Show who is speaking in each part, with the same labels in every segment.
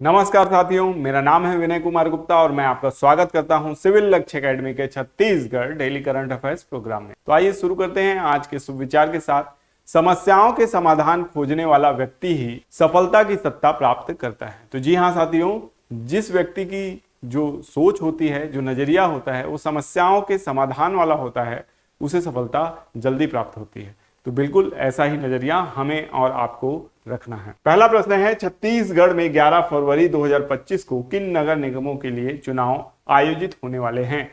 Speaker 1: नमस्कार साथियों, मेरा नाम है विनय कुमार गुप्ता और मैं आपका स्वागत करता हूं सिविल लक्ष्य एकेडमी के Chhattisgarh daily current affairs programme में। तो आइए शुरू करते हैं आज के सुविचार के साथ। समस्याओं के समाधान खोजने वाला व्यक्ति ही सफलता की सत्ता प्राप्त करता है। तो जी हाँ साथियों, जिस व्यक्ति की जो सोच होती है, जो नजरिया होता है, वो समस्याओं के समाधान वाला होता है, उसे सफलता जल्दी प्राप्त होती है। तो बिल्कुल ऐसा ही नजरिया हमें और आपको रखना है। पहला प्रश्न है, छत्तीसगढ़ में 11 फरवरी 2025 को किन नगर निगमों के लिए चुनाव आयोजित होने वाले हैं?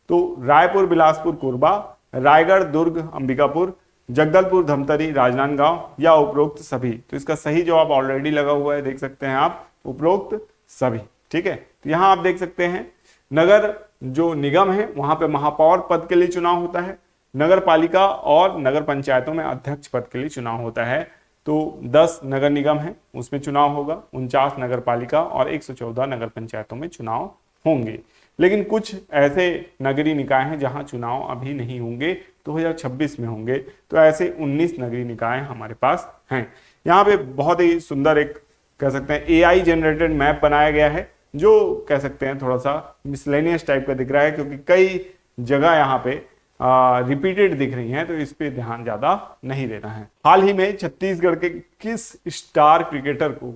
Speaker 1: तो रायपुर, बिलासपुर, कोरबा, रायगढ़, दुर्ग, अंबिकापुर, जगदलपुर, धमतरी, राजनांदगांव या उपरोक्त सभी। तो इसका सही जवाब ऑलरेडी लगा हुआ है, देख सकते हैं आप, उपरोक्त सभी। ठीक है, तो यहां आप देख सकते हैं नगर जो निगम है वहां पे महापौर पद के लिए चुनाव होता है, नगर पालिका और नगर पंचायतों में अध्यक्ष पद के लिए चुनाव होता है। तो 10 नगर निगम है, उसमें चुनाव होगा, 49 नगर पालिका और 114 नगर पंचायतों में चुनाव होंगे। लेकिन कुछ ऐसे नगरीय निकाय हैं जहां चुनाव अभी नहीं होंगे, 2026 में होंगे। तो ऐसे 19 नगरीय निकाय हमारे पास हैं। यहाँ पे बहुत ही सुंदर एक कह सकते हैं AI जनरेटेड मैप बनाया गया है, जो कह सकते हैं थोड़ा सा मिसलेनियस टाइप का दिख रहा है, क्योंकि कई जगह यहाँ पे रिपीटेड दिख रही हैं, तो इस पे ध्यान ज्यादा नहीं देना है। हाल ही में छत्तीसगढ़ के किस स्टार क्रिकेटर को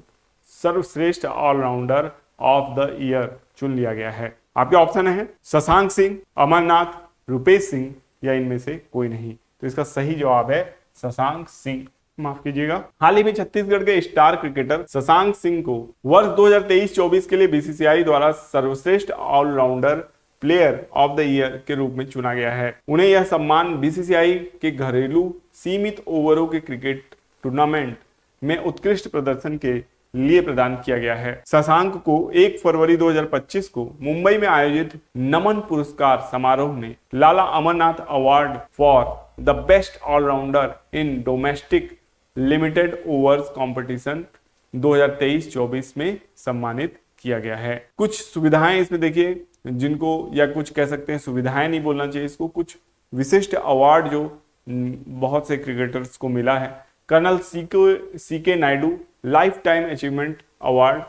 Speaker 1: सर्वश्रेष्ठ ऑलराउंडर ऑफ द ईयर चुन लिया गया है? आपके ऑप्शन है शशांक सिंह, अमरनाथ, रुपेश सिंह या इनमें से कोई नहीं। तो इसका सही जवाब है शशांक सिंह, माफ कीजिएगा। हाल ही में छत्तीसगढ़ के स्टार क्रिकेटर शशांक सिंह को वर्ष 2023-24 के लिए BCCI द्वारा सर्वश्रेष्ठ allrounder player of the year के रूप में चुना गया है। उन्हें यह सम्मान BCCI के घरेलू सीमित ओवरों के क्रिकेट टूर्नामेंट में उत्कृष्ट प्रदर्शन के लिए प्रदान किया गया है। शशांक को 1 फरवरी 2025 को मुंबई में आयोजित नमन पुरस्कार समारोह में Lala Amarnath award for the best allrounder in domestic limited overs competition 2023-24 में सम्मानित किया गया है। कुछ सुविधाएं इसमें देखिए, जिनको या कुछ कह सकते हैं सुविधाएं नहीं बोलना चाहिए इसको, कुछ विशिष्ट अवार्ड जो बहुत से क्रिकेटर्स को मिला है। Colonel CK Naidu lifetime achievement award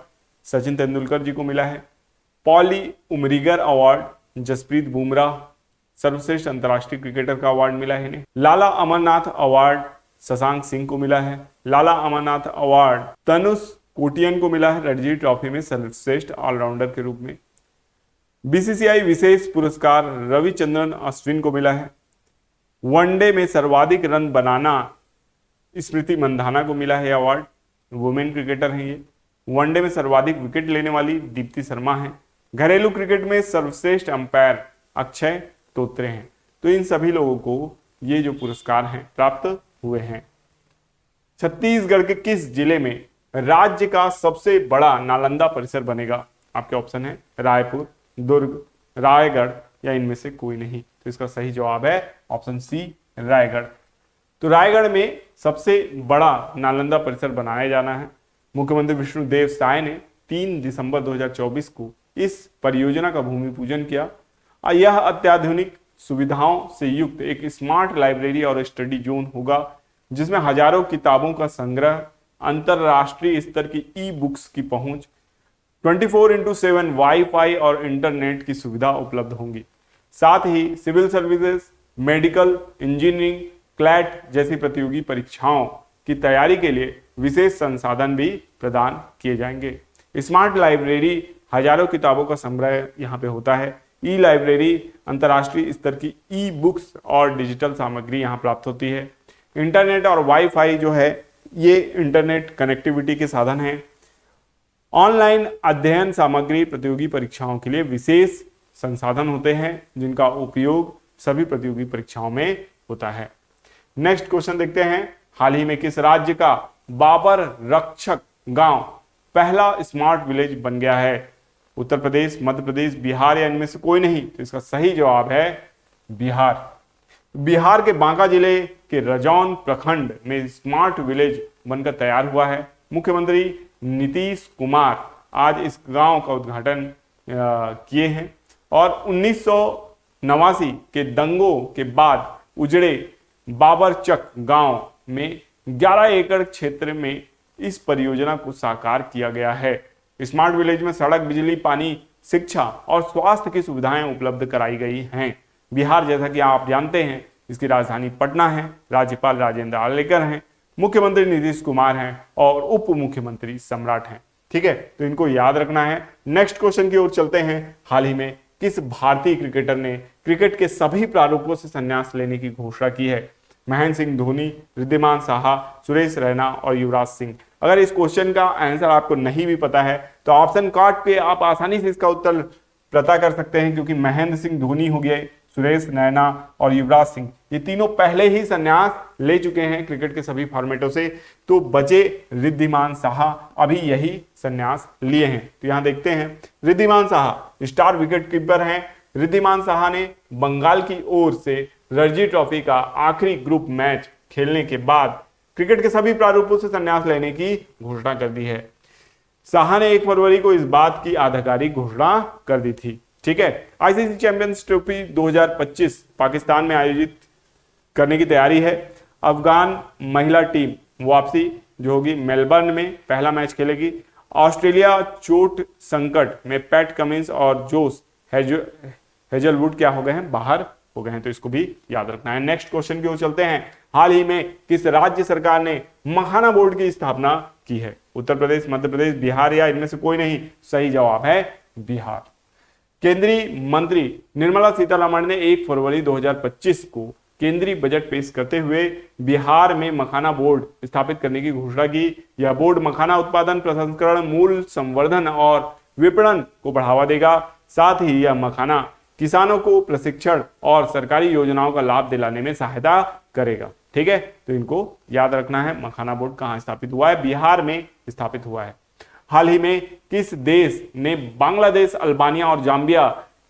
Speaker 1: Sachin Tendulkar ji को मिला है। पॉली उमरिगर अवार्ड जसप्रीत बुमराह सर्वश्रेष्ठ अंतर्राष्ट्रीय क्रिकेटर का अवार्ड मिला है इन्हें। लाला अमरनाथ अवार्ड शशांक सिंह को मिला है। लाला अमरनाथ अवार्ड तनुष कोटियन को मिला है रणजी ट्रॉफी में सर्वश्रेष्ठ ऑलराउंडर के रूप में। BCCI विशेष पुरस्कार रविचंद्रन अश्विन को मिला है। वनडे में सर्वाधिक रन बनाना स्मृति मंधाना को मिला है अवार्ड, वुमेन क्रिकेटर हैं ये। वनडे में सर्वाधिक विकेट लेने वाली दीप्ति शर्मा है। घरेलू क्रिकेट में सर्वश्रेष्ठ अंपायर अक्षय तोत्रे हैं। तो इन सभी लोगों को ये जो पुरस्कार हैं प्राप्त हुए हैं। छत्तीसगढ़ के किस जिले में राज्य का सबसे बड़ा नालंदा परिसर बनेगा? आपके ऑप्शन है रायपुर, दुर्ग, रायगढ़ या इनमें से कोई नहीं। तो इसका सही जवाब है ऑप्शन सी, रायगढ़। तो रायगढ़ में सबसे बड़ा नालंदा परिसर बनाया जाना है। मुख्यमंत्री विष्णुदेव साय ने 3 दिसंबर 2024 को इस परियोजना का भूमि पूजन किया। यह अत्याधुनिक सुविधाओं से युक्त एक स्मार्ट लाइब्रेरी और स्टडी जोन होगा, जिसमें हजारों किताबों का संग्रह, अंतरराष्ट्रीय स्तर की ई-बुक्स की पहुंच, 24/7 वाईफाई और इंटरनेट की सुविधा उपलब्ध होंगी। साथ ही civil services, medical, engineering, CLAT जैसी प्रतियोगी परीक्षाओं की तैयारी के लिए विशेष संसाधन भी प्रदान किए जाएंगे। स्मार्ट लाइब्रेरी हजारों किताबों का संग्रह यहाँ पे होता है। ई लाइब्रेरी अंतर्राष्ट्रीय स्तर की ई बुक्स और डिजिटल सामग्री यहाँ प्राप्त होती है। इंटरनेट और वाईफाई जो है ये इंटरनेट कनेक्टिविटी के साधन हैं। ऑनलाइन अध्ययन सामग्री प्रतियोगी परीक्षाओं के लिए विशेष संसाधन होते हैं, जिनका उपयोग सभी प्रतियोगी परीक्षाओं में होता है। नेक्स्ट क्वेश्चन देखते हैं, हाल ही में किस राज्य का बाबर रक्षक गांव पहला स्मार्ट विलेज बन गया है? उत्तर प्रदेश, मध्य प्रदेश, बिहार या इनमें से कोई नहीं। तो इसका सही जवाब है बिहार। बिहार के बांका जिले के रजौन प्रखंड में स्मार्ट विलेज बनकर तैयार हुआ है। मुख्यमंत्री नीतीश कुमार आज इस गांव का उद्घाटन किए हैं और 1989 के दंगों के बाद उजड़े बाबरचक गांव में 11 एकड़ क्षेत्र में इस परियोजना को साकार किया गया है। स्मार्ट विलेज में सड़क, बिजली, पानी, शिक्षा और स्वास्थ्य की सुविधाएं उपलब्ध कराई गई हैं। बिहार, जैसा कि आप जानते हैं, इसकी राजधानी पटना है, राज्यपाल राजेंद्र आर्लेकर हैं, मुख्यमंत्री नीतीश कुमार हैं और उप मुख्यमंत्री सम्राट हैं। ठीक है, तो इनको याद रखना है। नेक्स्ट क्वेश्चन की ओर चलते हैं। हाल ही में किस भारतीय क्रिकेटर ने क्रिकेट के सभी प्रारूपों से संन्यास लेने की घोषणा की है? महेंद्र सिंह धोनी, रिद्धिमान साहा, सुरेश रैना और युवराज सिंह। अगर इस क्वेश्चन का आंसर आपको नहीं भी पता है तो ऑप्शन कार्ड पे आप आसानी से इसका उत्तर पता कर सकते हैं, क्योंकि महेंद्र सिंह धोनी हो गए, सुरेश रैना और युवराज सिंह, ये तीनों पहले ही संन्यास ले चुके हैं क्रिकेट के सभी फॉर्मेटों से। तो बचे रिद्धिमान साहा, अभी यही संन्यास लिए हैं। तो यहां देखते हैं, Wriddhiman Saha star wicket keeper हैं। रिद्धिमान साहा ने बंगाल की ओर से रणजी ट्रॉफी का आखिरी ग्रुप मैच खेलने के बाद क्रिकेट के सभी प्रारूपों से संन्यास लेने की घोषणा कर दी है। साहा ने 1 फरवरी को इस बात की आधिकारिक घोषणा कर दी थी। ठीक है, आईसीसी चैंपियंस ट्रॉफी 2025 पाकिस्तान में आयोजित करने की तैयारी है। अफगान महिला टीम वापसी जो होगी मेलबर्न में पहला मैच खेलेगी। ऑस्ट्रेलिया चोट संकट में पैट कमिंस और जोश हेजलवुड क्या हो गए हैं, बाहर हो गए हैं, तो इसको भी याद रखना है। नेक्स्ट क्वेश्चन की ओर चलते हैं। हाल ही में किस राज्य सरकार ने मखाना बोर्ड की स्थापना की है? उत्तर प्रदेश, मध्य प्रदेश, बिहार या इनमें से कोई नहीं? सही जवाब है बिहार। केंद्रीय मंत्री निर्मला सीतारमण ने 1 फरवरी 2025 को केंद्रीय बजट पेश करते हुए बिहार में मखाना बोर्ड स्थापित करने की घोषणा की। यह बोर्ड मखाना उत्पादन, प्रसंस्करण, मूल्य संवर्धन और विपणन को बढ़ावा देगा। साथ ही यह मखाना किसानों को प्रशिक्षण और सरकारी योजनाओं का लाभ दिलाने में सहायता करेगा। ठीक है, तो इनको याद रखना है। मखाना बोर्ड कहाँ स्थापित हुआ है? बिहार में स्थापित हुआ है। हाल ही में किस देश ने बांग्लादेश, अल्बानिया और जाम्बिया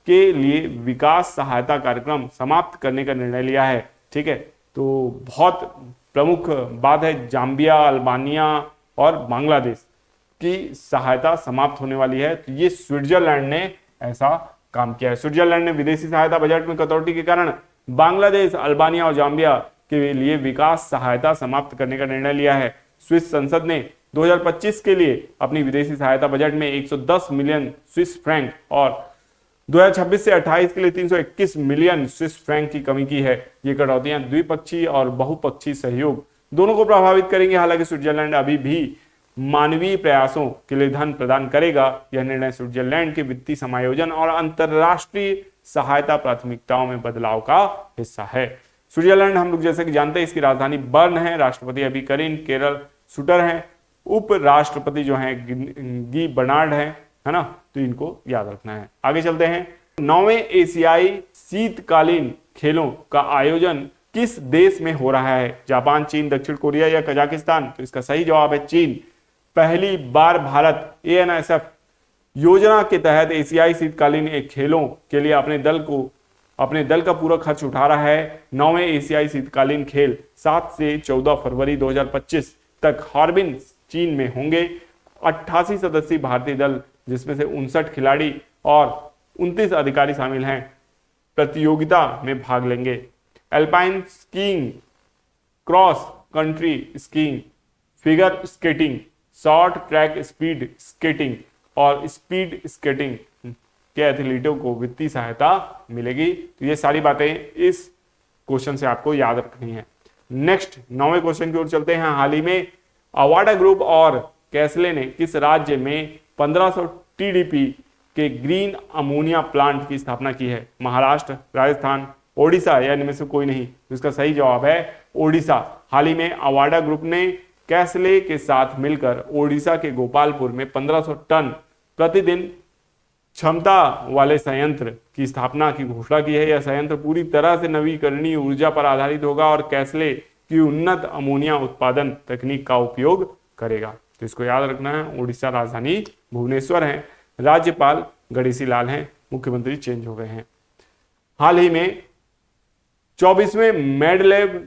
Speaker 1: के लिए विकास सहायता कार्यक्रम समाप्त करने का निर्णय लिया है? ठीक है, तो बहुत प्रमुख बात है, जाम्बिया, अल्बानिया और बांग्लादेश की सहायता समाप्त होने वाली है। तो ये स्विट्जरलैंड ने ऐसा काम किया है। स्विट्जरलैंड ने विदेशी सहायता बजट में कटौती के कारण बांग्लादेश, अल्बानिया और जाम्बिया के लिए विकास सहायता समाप्त करने का निर्णय लिया है। स्विस संसद ने 2025 के लिए अपनी विदेशी सहायता बजट में 110 मिलियन स्विस फ्रैंक और 2026 से 28 के लिए 321 मिलियन स्विस फ्रैंक की कमी की है। ये कटौतियां द्विपक्षीय और बहुपक्षीय सहयोग दोनों को प्रभावित करेंगे। हालांकि स्विट्जरलैंड अभी भी मानवीय प्रयासों के लिए धन प्रदान करेगा। यह निर्णय स्विट्जरलैंड के वित्तीय समायोजन और अंतरराष्ट्रीय सहायता प्राथमिकताओं में बदलाव का हिस्सा है। स्विट्जरलैंड हम लोग जैसे कि जानते हैं, इसकी राजधानी बर्न है। राष्ट्रपति अभी करीन केरल सुटर हैं। उप राष्ट्रपति जो हैं गी बर्नार्ड है ना, तो इनको याद रखना है। आगे चलते हैं। 9वें एशियाई शीतकालीन खेलों का आयोजन किस देश में हो रहा है? जापान, चीन, दक्षिण कोरिया या कजाकिस्तान? तो इसका सही जवाब है चीन। पहली बार भारत ANSF योजना के तहत एशियाई शीतकालीन खेलों के लिए अपने दल का पूरा खर्च उठा रहा है। 9वें एशियाई शीतकालीन खेल 7 से 14 फरवरी 2025 तक हार्बिन चीन में होंगे। 88 सदस्यीय भारतीय दल, जिसमें से 59 खिलाड़ी और 29 अधिकारी शामिल हैं, प्रतियोगिता में भाग लेंगे। Alpine skiing, cross country skiing, figure skating, short track speed skating और स्पीड स्केटिंग के एथलीटों को वित्तीय सहायता मिलेगी। तो ये सारी बातें इस क्वेश्चन से आपको याद रखनी है। नेक्स्ट 9वें क्वेश्चन की ओर चलते हैं। हाल ही में अवाडा ग्रुप और कैसले ने किस राज्य में 1500 TDP के ग्रीन अमोनिया प्लांट की स्थापना की है? महाराष्ट्र, राजस्थान, ओडिशा या इनमें से कोई नहीं? तो इसका सही जवाब है ओडिशा। हाल ही में अवाडा ग्रुप ने कैसले के साथ मिलकर ओडिशा के गोपालपुर में 1500 टन प्रतिदिन क्षमता वाले संयंत्र की स्थापना की घोषणा की है। यह संयंत्र पूरी तरह से नवीकरणीय ऊर्जा पर आधारित होगा और कैसले की उन्नत अमोनिया उत्पादन तकनीक का उपयोग करेगा। तो इसको याद रखना है। ओडिशा राजधानी भुवनेश्वर है। राज्यपाल गणेशी लाल हैं। मुख्यमंत्री चेंज हो गए हैं। हाल ही में 24वें मेडलैब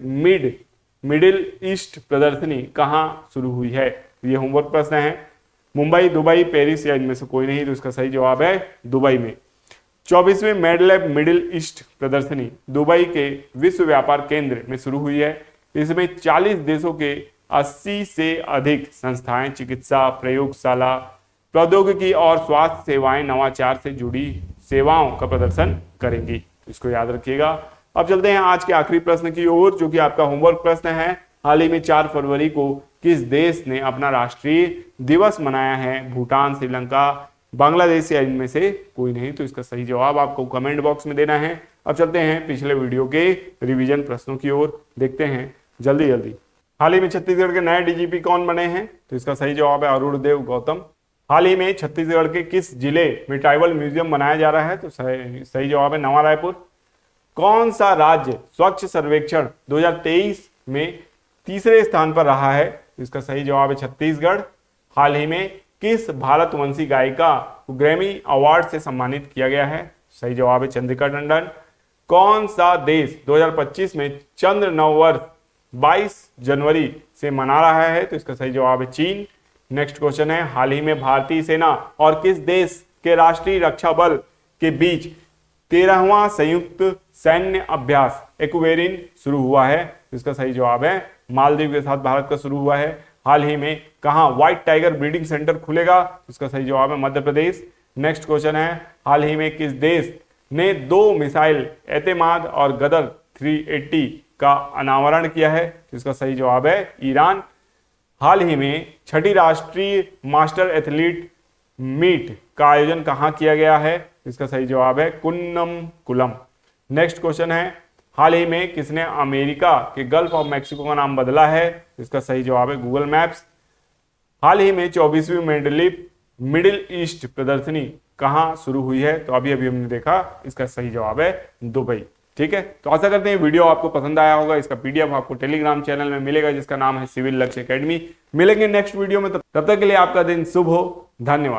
Speaker 1: मिडिल ईस्ट प्रदर्शनी कहां शुरू हुई है? ये होमवर्क प्रश्न है। मुंबई, दुबई, पेरिस या इनमें से कोई नहीं? तो इसका सही जवाब है दुबई में। 24वें मेडलैब मिडिल ईस्ट प्रदर्शनी दुबई के विश्व व्यापार केंद्र में शुरू हुई है। इसमें 40 देशों के 80 से अधिक संस्थाएं, चिकित्सा प्रयोगशाला, प्रौद्योगिकी और स्वास्थ्य सेवाएं नवाचार से जुड़ी सेवाओं का प्रदर्शन करेंगी। इसको याद रखिएगा। अब चलते हैं आज के आखिरी प्रश्न की ओर, जो कि आपका होमवर्क प्रश्न है। हाल ही में 4 फरवरी को किस देश ने अपना राष्ट्रीय दिवस मनाया है? भूटान, श्रीलंका, बांग्लादेश या इनमें से कोई नहीं। तो इसका सही जवाब आपको कमेंट बॉक्स में देना है। अब चलते हैं पिछले वीडियो के रिवीजन प्रश्नों की ओर, देखते हैं जल्दी जल्दी। हाल ही में छत्तीसगढ़ के नए डीजीपी कौन बने हैं? तो इसका सही जवाब है अरुणदेव गौतम। हाल ही में छत्तीसगढ़ के किस जिले में ट्राइबल म्यूजियम बनाया जा रहा है? तो सही जवाब है नवा रायपुर। कौन सा राज्य स्वच्छ सर्वेक्षण 2023 में तीसरे स्थान पर रहा है? इसका सही जवाब है छत्तीसगढ़। हाल ही में किस भारतवंशी गायिका को ग्रैमी अवार्ड से सम्मानित किया गया है? सही जवाब है चंद्रिका टंडन। कौन सा देश 2025 में चंद्र नववर्ष 22 जनवरी से मना रहा है? तो इसका सही जवाब है चीन। नेक्स्ट क्वेश्चन है, हाल ही में भारतीय सेना और किस देश के राष्ट्रीय रक्षा बल के बीच 13वां संयुक्त सैन्य अभ्यास एक्वेरिन शुरू हुआ है? इसका सही जवाब है मालदीव के साथ भारत का शुरू हुआ है। हाल ही में कहां व्हाइट टाइगर ब्रीडिंग सेंटर खुलेगा? इसका सही जवाब है मध्य प्रदेश। नेक्स्ट क्वेश्चन है, हाल ही में किस देश ने 2 मिसाइल एतेमाद और गदर 380 का अनावरण किया है? इसका सही जवाब है ईरान। हाल ही में 6ठी राष्ट्रीय मास्टर एथलीट मीट का आयोजन कहां किया गया है? इसका सही जवाब है कुन्नमकुलम। नेक्स्ट क्वेश्चन है, हाल ही में किसने अमेरिका के गल्फ ऑफ मैक्सिको का नाम बदला है? इसका सही जवाब है गूगल मैप्स। हाल ही में 24वीं मेंडलिप मिडिल ईस्ट प्रदर्शनी कहां शुरू हुई है? तो अभी हमने देखा, इसका सही जवाब है दुबई। ठीक है, तो आशा करते हैं वीडियो आपको पसंद आया होगा। इसका पीडीएफ आपको टेलीग्राम चैनल में मिलेगा, जिसका नाम है सिविल लक्ष्य एकेडमी। मिलेंगे नेक्स्ट वीडियो में, तब तक के लिए आपका दिन शुभ हो। धन्यवाद।